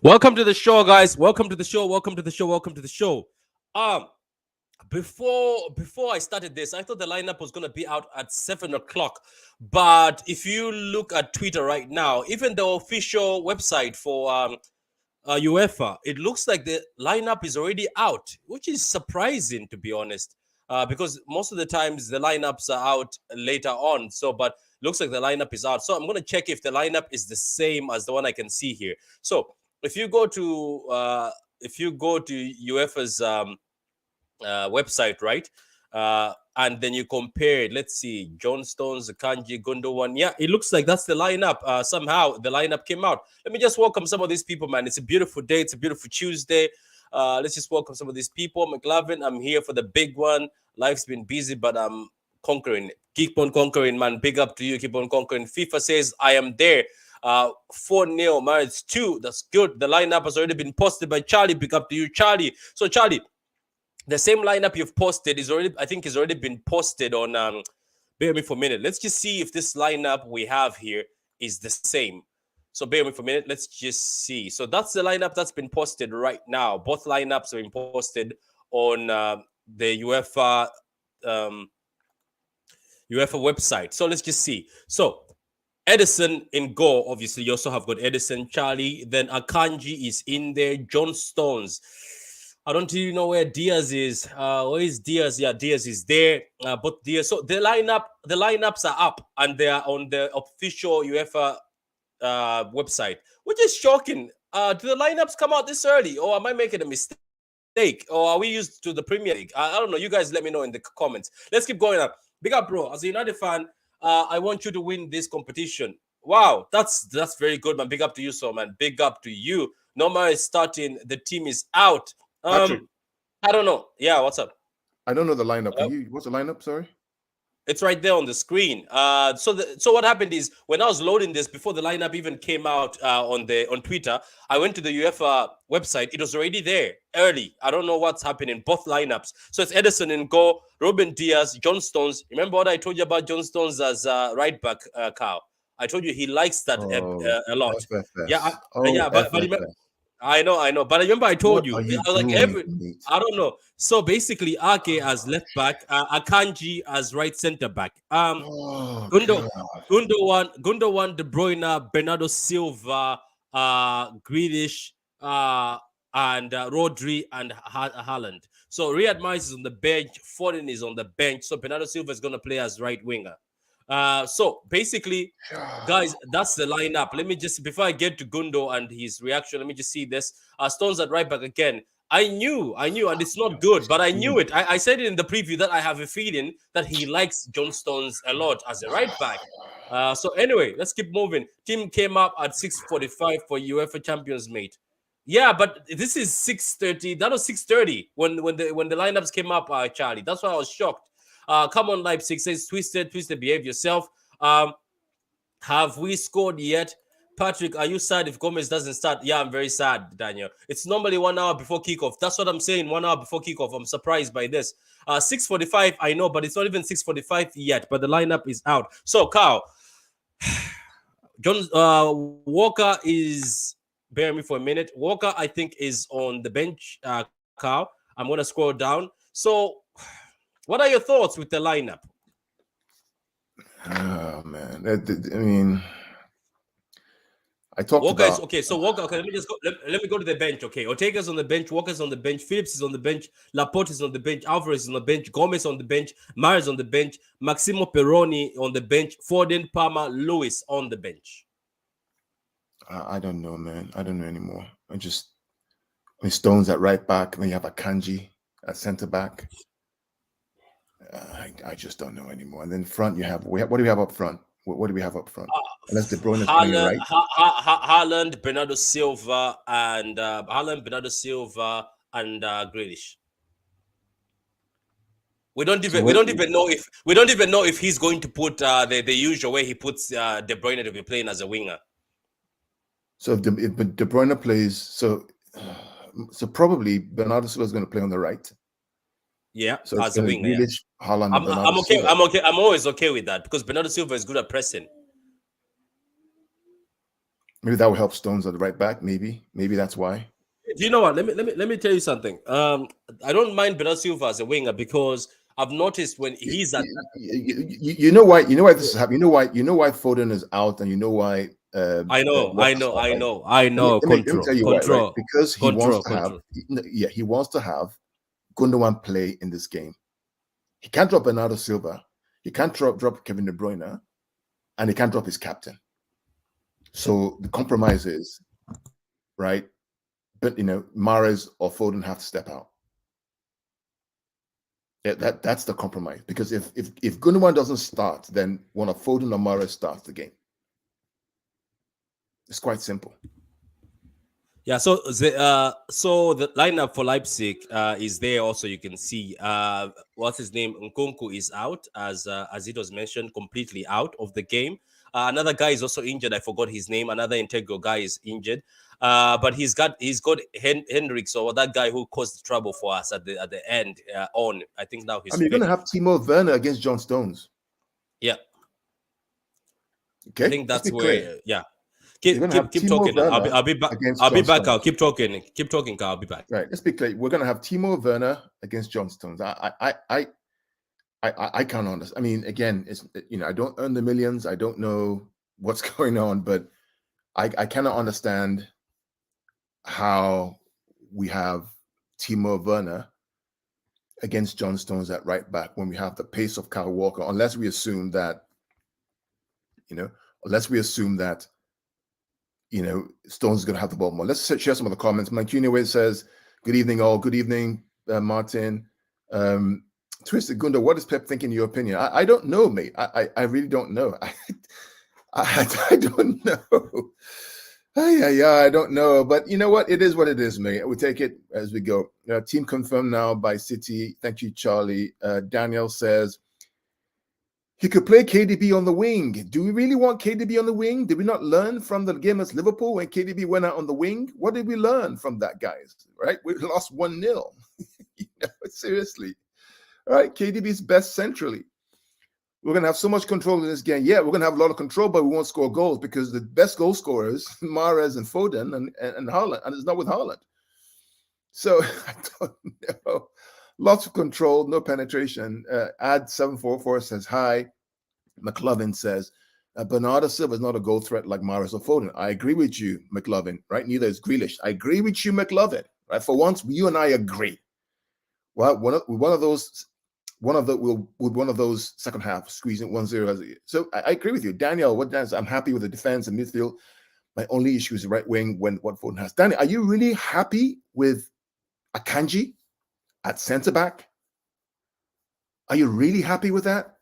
Welcome to the show, guys. Welcome to the show. Welcome to the show. Welcome to the show. Before I started this, I thought the lineup was gonna be out at 7 o'clock. But if you look at Twitter right now, even the official website for UEFA, it looks like the lineup is already out, which is surprising, to be honest. Because most of the times the lineups are out later on. So, but looks like the lineup is out. So I'm gonna check if the lineup is the same as the one I can see here. So if you go to UEFA's website, right? And then you compare it. Let's see, John Stones, Kanji, Gundogan. Yeah, it looks like that's the lineup. Somehow the lineup came out. Let me just welcome some of these people, man. It's a beautiful day. It's a beautiful Tuesday. Let's just welcome some of these people. McLavin, I'm here for the big one. Life's been busy, but I'm conquering. Keep on conquering, man. Big up to you. Keep on conquering. FIFA says I am there. 4-0, man. It's 2. That's good. The lineup has already been posted by Charlie. Big up to you, Charlie. So, Charlie, the same lineup you've posted is already been posted on. Bear with me for a minute. Let's just see if this lineup we have here is the same. So bear with me for a minute. Let's just see. So that's the lineup that's been posted right now. Both lineups have been posted on the UEFA UEFA website. So let's just see. So Edison in goal, obviously. You also have got Edison, Charlie. Then Akanji is in there. John Stones. I don't really know where Diaz is. Where is Diaz? Yeah, Diaz is there. But Diaz. So the lineups are up and they are on the official UEFA website, which is shocking. Do the lineups come out this early, or am I making a mistake, or are we used to the Premier League? I don't know. You guys let me know in the comments. Let's keep going up. Big up, bro. As a United fan, I want you to win this competition. Wow, that's very good, man. Big up to you, so man. Big up to you. Norma is starting. The team is out. Patrick, I don't know. Yeah, what's up? I don't know the lineup. What's the lineup? Sorry. It's right there on the screen. So what happened is when I was loading this before the lineup even came out on Twitter, I went to the UEFA website. It was already there early. I don't know what's happening. Both lineups. So it's Edison in goal, Ruben Diaz, John Stones. Remember what I told you about John Stones as right back, Carl? I told you he likes that a lot. FFS. Yeah, yeah, but remember, I know. But I remember I told you, I was like I don't know. So basically, Ake as left back, Akanji as right centre back. Gundogan, De Bruyne, Bernardo Silva, Grealish, and Rodri and Haaland. So Riyad Mahrez is on the bench. Foden is on the bench. So Bernardo Silva is going to play as right winger. So basically, guys, that's the lineup. Let me just, before I get to Gundo and his reaction, let me just see this. Stones at right back again. I knew, and it's not good, but I knew it. I said it in the preview that I have a feeling that he likes John Stones a lot as a right back. So anyway, let's keep moving. Team came up at 6:45 for UEFA Champions, mate. Yeah, but this is 6:30. That was 6:30 when the lineups came up, Charlie. That's why I was shocked. Come on, Leipzig says Twisted, behave yourself. Have we scored yet? Patrick, are you sad if Gomez doesn't start? Yeah, I'm very sad, Daniel. It's normally 1 hour before kickoff. That's what I'm saying, 1 hour before kickoff. I'm surprised by this. 6:45, I know, but it's not even 6:45 yet, but the lineup is out. So, Carl, John Walker is, bear me for a minute. Walker, I think, is on the bench, Carl. I'm going to scroll down. So, what are your thoughts with the lineup? Oh man, I mean, I talked Walker about. okay. So Walker, okay. Let me just go. Let me go to the bench. Okay, Ortega's on the bench. Walker's on the bench. Phillips is on the bench. Laporte is on the bench. Alvarez is on the bench. Gomez on the bench. Mahrez on the bench. Maximo Perroni on the bench. Foden, Palmer, Lewis on the bench. I don't know, man. I don't know anymore. Stones at right back. Then you have Akanji at centre back. I just don't know anymore. And then front, what do we have up front? What do we have up front? Unless De Bruyne is playing right. Haaland, Bernardo Silva, and Grealish. We don't even know if he's going to put the usual way he puts De Bruyne to be playing as a winger. So if De Bruyne plays, so probably Bernardo Silva is going to play on the right. Yeah, so as a winger. Grealish, Yeah. Haaland, I'm okay. Silva. I'm okay. I'm always okay with that because Bernardo Silva is good at pressing. Maybe that will help Stones at the right back. Maybe that's why. Do you know what? Let me tell you something. I don't mind Bernardo Silva as a winger because I've noticed when he's at. You know why this is happening. You know why Foden is out, and you know why. I know. Let me tell you why. Right? Because he wants to have Gundogan play in this game. He can't drop Bernardo Silva. He can't drop Kevin De Bruyne, and he can't drop his captain. So the compromise is, right? But Mahrez or Foden have to step out. Yeah, that's the compromise. Because if Gundogan doesn't start, then one of Foden or Mahrez starts the game. It's quite simple. Yeah, so the lineup for Leipzig is there. Also, you can see what's his name. Nkunku is out, as it was mentioned, completely out of the game. Another guy is also injured. I forgot his name. Another integral guy is injured. But he's got Hendricks, or that guy who caused trouble for us at the end. I think now he's. You're going to have Timo Werner against John Stones. Yeah. Okay. I think that's where. Yeah. Keep talking. I'll be back. I'll keep talking. Keep talking, Carl. I'll be back. Right. Let's be clear. We're going to have Timo Werner against John Stones. I can't understand. I mean, again, it's, you know, I don't earn the millions. I don't know what's going on, but I cannot understand how we have Timo Werner against John Stones at right back when we have the pace of Kyle Walker, unless we assume that, you know, Stones is going to have the ball more. Let's share some of the comments. Mancuniway says, good evening, all. Good evening, Martin. Twisted Gunda, what is Pep thinking in your opinion? I don't know, mate. I really don't know. I don't know. I don't know. But you know what? It is what it is, mate. We take it as we go. Team confirmed now by City. Thank you, Charlie. Daniel says, he could play KDB on the wing. Do we really want KDB on the wing? Did we not learn from the game against Liverpool when KDB went out on the wing? What did we learn from that, guys? Right? We lost 1-0. Seriously. All right, KDB's best centrally. We're going to have so much control in this game. Yeah, we're going to have a lot of control, but we won't score goals because the best goal scorers, Mahrez and Foden and Haaland, and it's not with Haaland. So I don't know. Lots of control, no penetration. Ad744 says, hi. McLovin says, Bernardo Silva is not a goal threat like Mahrez or Foden. I agree with you, McLovin, right? Neither is Grealish. I agree with you, McLovin, right? For once, you and I agree. Well, one of those second half squeezing 1-0. So I agree with you, Daniel. I'm happy with the defense and midfield. My only issue is the right wing when what Foden has. Daniel, are you really happy with Akanji at centre back? Are you really happy with that?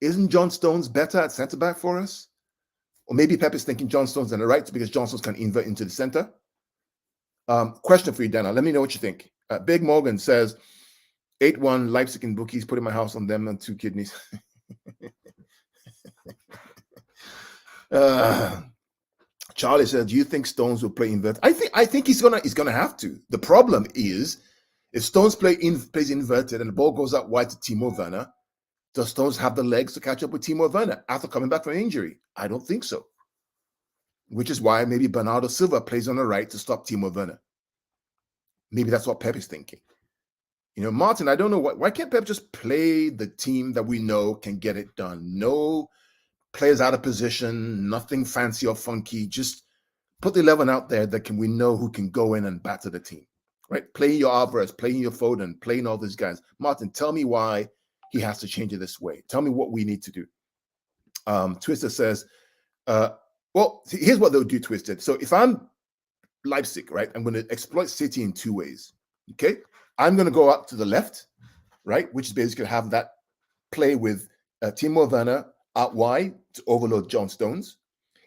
Isn't John Stones better at centre back for us? Or maybe Pep is thinking John Stones on the right because John Stones can invert into the centre. Question for you, Daniel. Let me know what you think. Big Morgan says, 8-1 Leipzig in bookies, putting my house on them and 2 kidneys. Charlie said, do you think Stones will play invert? I think he's gonna have to. The problem is, if Stones plays inverted and the ball goes out wide to Timo Werner, does Stones have the legs to catch up with Timo Werner after coming back from injury? I don't think so. Which is why maybe Bernardo Silva plays on the right to stop Timo Werner. Maybe that's what Pep is thinking. You know, Martin, I don't know why can't Pep just play the team that we know can get it done? No players out of position, nothing fancy or funky. Just put the 11 out there that we know who can go in and batter the team, right? Playing your Alvarez, playing your Foden, playing all these guys. Martin, tell me why he has to change it this way. Tell me what we need to do. Twister says, well, here's what they'll do, Twisted. So if I'm Leipzig, right, I'm going to exploit City in 2 ways, okay? I'm going to go up to the left, right, which is basically have that play with Timo Werner out wide to overload John Stones.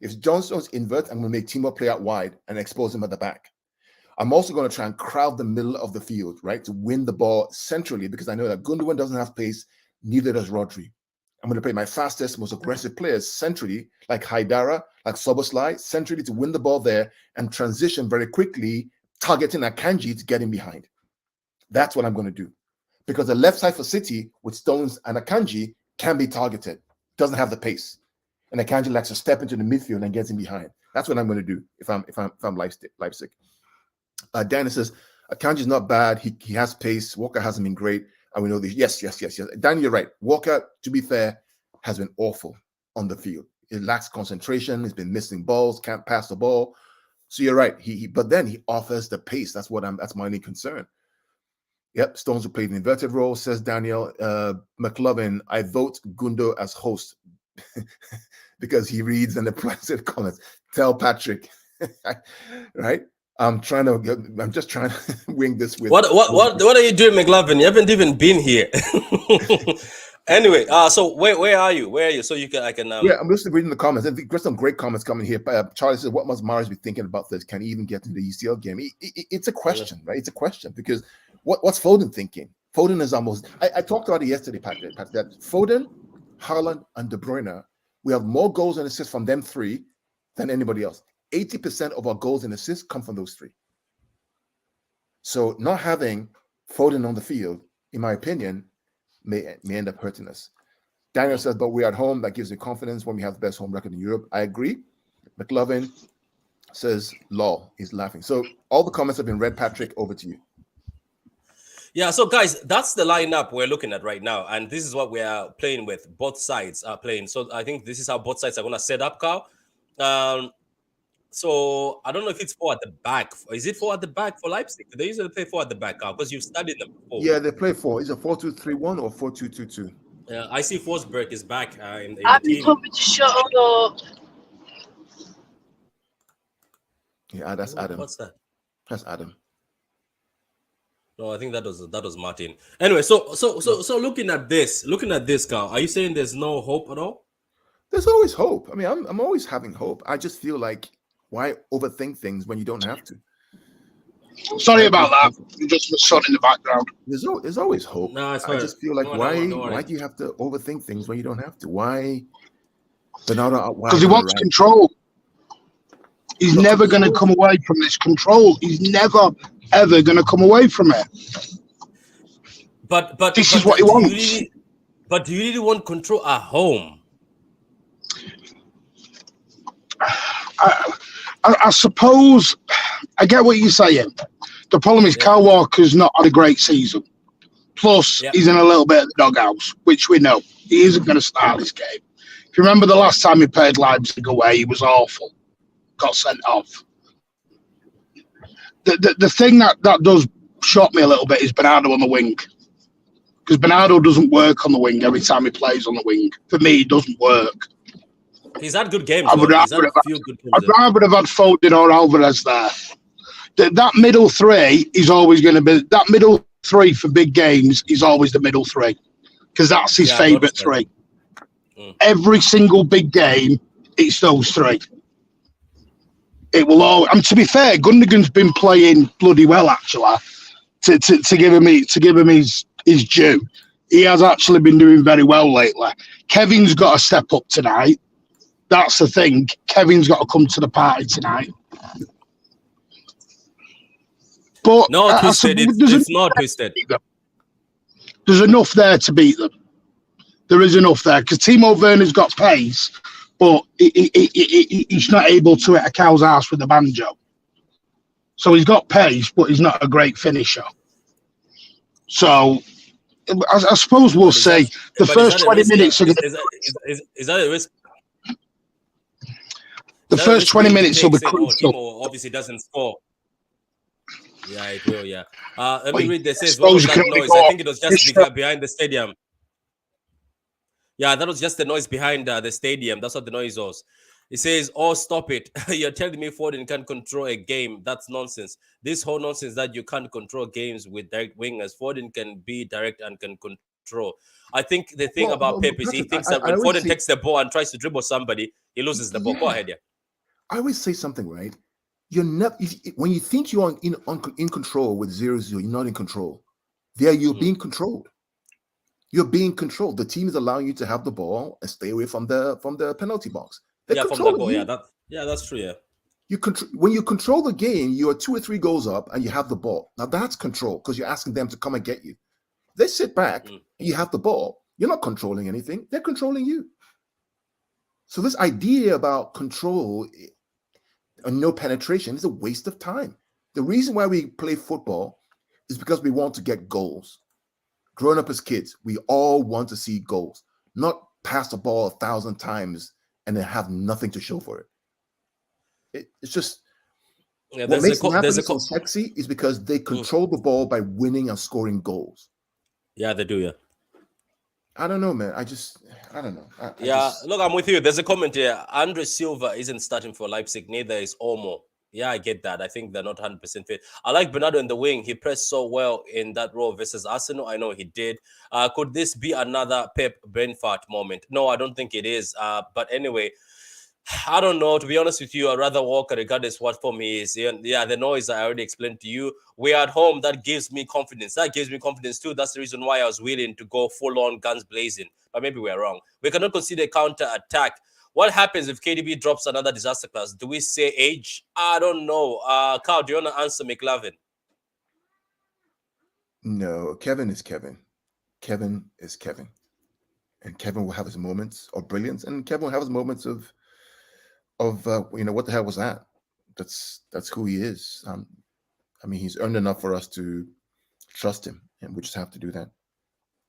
If John Stones invert, I'm going to make Timo play out wide and expose him at the back. I'm also going to try and crowd the middle of the field, right, to win the ball centrally because I know that Gundogan doesn't have pace, neither does Rodri. I'm going to play my fastest, most aggressive players centrally, like Haidara, like Soboslai, centrally to win the ball there and transition very quickly, targeting Akanji to get him behind. That's what I'm going to do. Because the left side for City with Stones and Akanji can be targeted. Doesn't have the pace. And Akanji likes to step into the midfield and gets him behind. That's what I'm going to do if I'm Leipzig. Danny says, Akanji's not bad. He has pace. Walker hasn't been great. And we know this. Yes. Danny, you're right. Walker, to be fair, has been awful on the field. He lacks concentration. He's been missing balls, can't pass the ball. So you're right. But then he offers the pace. That's my only concern. Yep, Stones will play an inverted role, says Daniel. McLovin, I vote Gundo as host because he reads and the private comments. Tell Patrick, right? I'm just trying to wing this with. What are you doing, McLovin? You haven't even been here. Anyway, so where are you? Where are you? So I can. Yeah, I'm just reading the comments. There's some great comments coming here. Charlie says, "What must Mahrez be thinking about this? Can he even get to the UCL game?" It's a question, right? It's a question because what's Foden thinking? Foden is almost. I talked about it yesterday, Patrick. That Foden, Haaland, and De Bruyne, we have more goals and assists from them 3 than anybody else. 80% of our goals and assists come from those 3. So not having Foden on the field, in my opinion, may end up hurting us. Daniel says, but we're at home. That gives you confidence when we have the best home record in Europe. I agree. McLovin says, lol, he's laughing. So all the comments have been read. Patrick, over to you. Yeah, so guys, that's the lineup we're looking at right now, and this is what we are playing with. Both sides are playing, so I think this is how both sides are gonna set up, Carl. So I don't know if it's four at the back. Is it four at the back for Leipzig? They usually play four at the back, Carl, because you've studied them before. Yeah, they play four. Is it 4-2-3-1 or 4-2-2-2? I see Forsberg is back in the Adam team. told me to shut up. Yeah, that's Adam. What's that? That's Adam. No, I think that was Martin. Anyway, so looking at this, Carl, are you saying there's no hope at all? There's always hope. I mean, I'm always having hope. I just feel like, why overthink things when you don't have to? Sorry about that. Just the sun in the background. There's always hope. No, it's I just feel like, why do you have to overthink things when you don't have to? Why? Because he wants control. He's never going to come away from this control. He's never, ever going to come away from it. But this is what he wants. But do you really want control at home? I suppose I get what you're saying. The problem is Kyle Walker's not had a great season. Plus, he's in a little bit of the doghouse, which we know. He isn't going to start this game. If you remember the last time he played Leipzig away, he was awful. Got sent off. The thing that does shock me a little bit is Bernardo on the wing. Because Bernardo doesn't work on the wing every time he plays on the wing. For me, it doesn't work. He's had good games. I'd rather have had Foden or Alvarez there. That middle three is always going to be... That middle three for big games is always the middle three. Because that's his favourite three. Every single big game, it's those three. It will all... And to be fair, Gundogan's been playing bloody well, actually. To give him his due. He has actually been doing very well lately. Kevin's got to step up tonight. That's the thing. Kevin's got to come to the party tonight. But no, twisted. It's not twisted. There's enough there to beat them. There is enough there because Timo Werner's got pace, but he's not able to hit a cow's ass with a banjo. So he's got pace, but he's not a great finisher. So I suppose we'll say the first 20 minutes are going to... Is that a risk? The first 20 minutes will be crucial. Timo obviously doesn't score. Yeah, it will, yeah. Let me read this. Says, what was that noise? I think it was just behind the stadium. Yeah, that was just the noise behind the stadium. That's what the noise was. It says, oh, stop it. You're telling me Foden can't control a game. That's nonsense. This whole nonsense that you can't control games with direct wingers. Foden can be direct and can control. I think the thing about Pep is he thinks that when Foden takes the ball and tries to dribble somebody, he loses the ball. Go ahead, yeah. I always say something, right? You're not... When you think you're in control with 0-0, you're not in control. There, you're being controlled. You're being controlled. The team is allowing you to have the ball and stay away from the penalty box. They're from the goal. Yeah, that's true. Yeah. When you control the game, you are 2 or 3 goals up and you have the ball. Now that's control because you're asking them to come and get you. They sit back, you have the ball. You're not controlling anything. They're controlling you. So this idea about control and no penetration is a waste of time. The reason why we play football is because we want to get goals. Growing up as kids, we all want to see goals, not pass the ball 1,000 times and then have nothing to show for it. It's just what makes them so sexy is because they control the ball by winning and scoring goals. Yeah, they do. Yeah. I don't know, man. I don't know. Look, I'm with you. There's a comment here. Andre Silva isn't starting for Leipzig. Neither is Olmo. Yeah, I get that. I think they're not 100% fit. I like Bernardo in the wing. He pressed so well in that role versus Arsenal. I know he did. Could this be another Pep Brentford moment? No, I don't think it is. But anyway, I don't know. To be honest with you, I'd rather Walker regardless what form he is. Yeah, the noise I already explained to you. We're at home. That gives me confidence. That gives me confidence too. That's the reason why I was willing to go full-on guns blazing. But maybe we're wrong. We cannot consider counter-attack. What happens if KDB drops another disaster class? Do we say age? I don't know. Carl, do you want to answer McLovin? No, Kevin is Kevin. Kevin is Kevin. And Kevin will have his moments of brilliance. And Kevin will have his moments of what the hell was that? That's who he is. I mean, he's earned enough for us to trust him, and we just have to do that.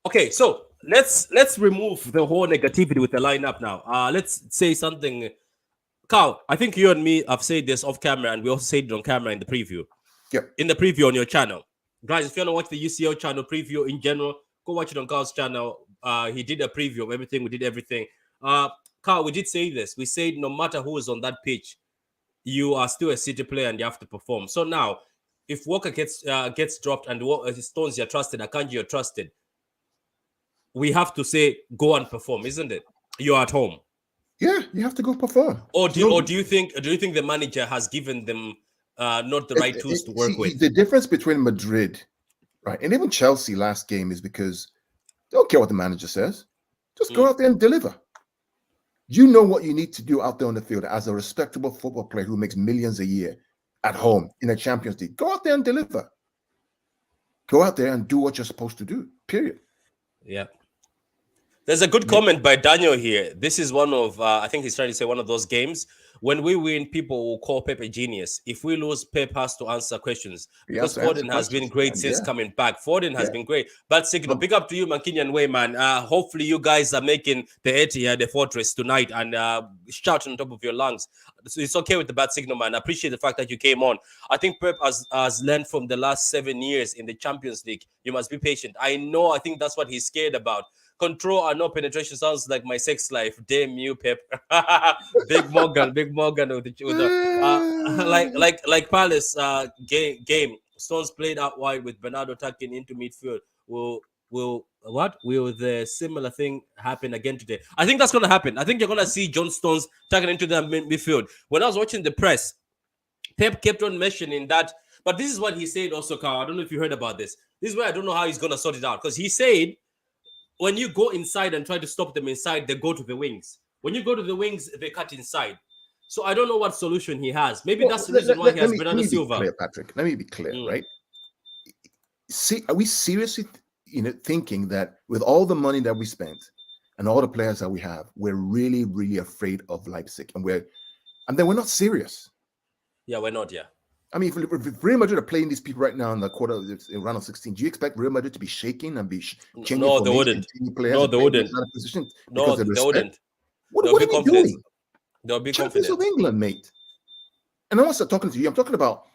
Okay, so let's remove the whole negativity with the lineup now. Let's say something. Carl, I think you and me have said this off camera, and we also said it on camera in the preview. Yep. In the preview on your channel. Guys, if you want to watch the UCL channel preview in general, go watch it on Carl's channel. He did a preview of everything. We did everything. Carl, we did say this. We said no matter who is on that pitch, you are still a City player and you have to perform. So now, if Walker gets dropped and Stones you're trusted, Akanji you're trusted, we have to say go and perform, isn't it? You're at home. Yeah, you have to go perform. Or do you think the manager has given them not the right tools to work with? The difference between Madrid, right, and even Chelsea last game is because they don't care what the manager says. Just go out there and deliver. You know what you need to do out there on the field as a respectable football player who makes millions a year at home in a Champions League. Go out there and deliver. Go out there and do what you're supposed to do, period. Yeah. There's a good comment by Daniel here. This is one of, I think he's trying to say one of those games. When we win, people will call Pep a genius. If we lose, Pep has to answer questions. Because Foden has been great since coming back. Foden has been great. But Signal, big up to you, Mankinian Way, man. Hopefully you guys are making the Etihad the fortress tonight and shout on top of your lungs. So it's okay with the bad signal, man. I appreciate the fact that you came on. I think Pep has learned from the last 7 years in the Champions League. You must be patient. I think that's what he's scared about. Control and no penetration sounds like my sex life. Damn you, Pep. Big Morgan with the like Palace game. Stones played out wide with Bernardo tucking into midfield. Will the similar thing happen again today? I think that's gonna happen. I think you're gonna see John Stones tucking into the midfield. When I was watching the press, Pep kept on mentioning that. But this is what he said also, Carl. I don't know if you heard about this. This is where I don't know how he's gonna sort it out, because he said, when you go inside and try to stop them inside, they go to the wings. When you go to the wings, they cut inside. So I don't know what solution he has. Maybe that's the reason why he has Bernardo Silva. Clear, Patrick. Let me be clear, right? Are we seriously, thinking that with all the money that we spent and all the players that we have, we're really, really afraid of Leipzig, and then we're not serious? Yeah, we're not. Yeah. I mean, if Real Madrid are playing these people right now in the round of 16, do you expect Real Madrid to be shaking and be changing? No, they wouldn't. No, they wouldn't. No, they wouldn't. What are we doing? They'll be Champions confident. of England, mate. And I'm not talking to you. I'm talking about,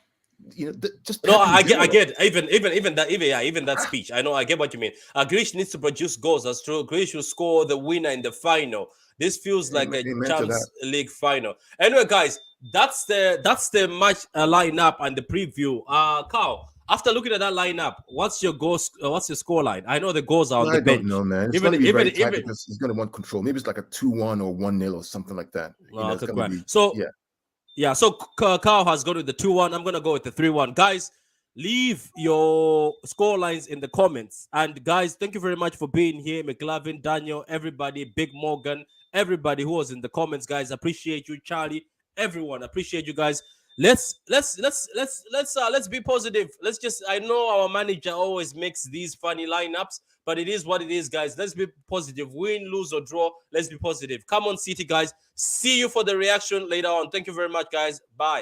just. No, I get. Even that speech. I know. I get what you mean. Grealish needs to produce goals. That's true. Grealish will score the winner in the final. This feels like a Champions League final. Anyway, guys, that's the match lineup and the preview. Carl, after looking at that lineup, what's your score line? I know the goals are on the bench. No, man. It's going to be very tight because he's going to want control. Maybe it's like a 2-1 or 1-0 or something like that. So Carl has gone with the 2-1. I'm going to go with the 3-1. Guys, leave your score lines in the comments. And guys, thank you very much for being here. McLavin, Daniel, everybody, Big Morgan, everybody who was in the comments, guys. Appreciate you, Charlie. Everyone, appreciate you guys. Let's be positive. I know our manager always makes these funny lineups, but it is what it is, guys. Let's be positive. Win, lose, or draw. Let's be positive. Come on, City, guys. See you for the reaction later on. Thank you very much, guys. Bye.